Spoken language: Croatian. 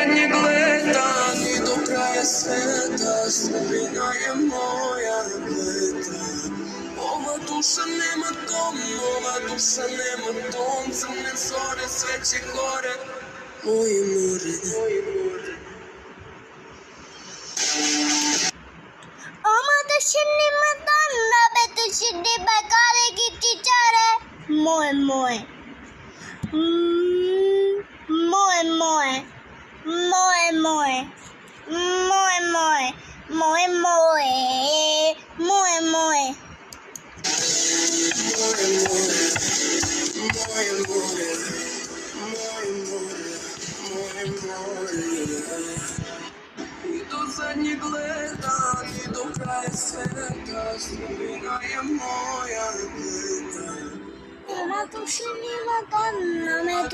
zadnjeg leta, ni do kraja sveta, sudbina je moja leta. Ova duša nema dom, ova duša nema dom, crne zore, sve će gore, moje more. Ama düşündüğümü donla be düşündüğüme kare gitti çare. Moe moe. Moe moe. Moe moe. Moe moe. Moe moe. Moe moe. I do zadnjeg leta, ni do kraja sveta, sudbina je moja leta. Ama düşündüğümü donla be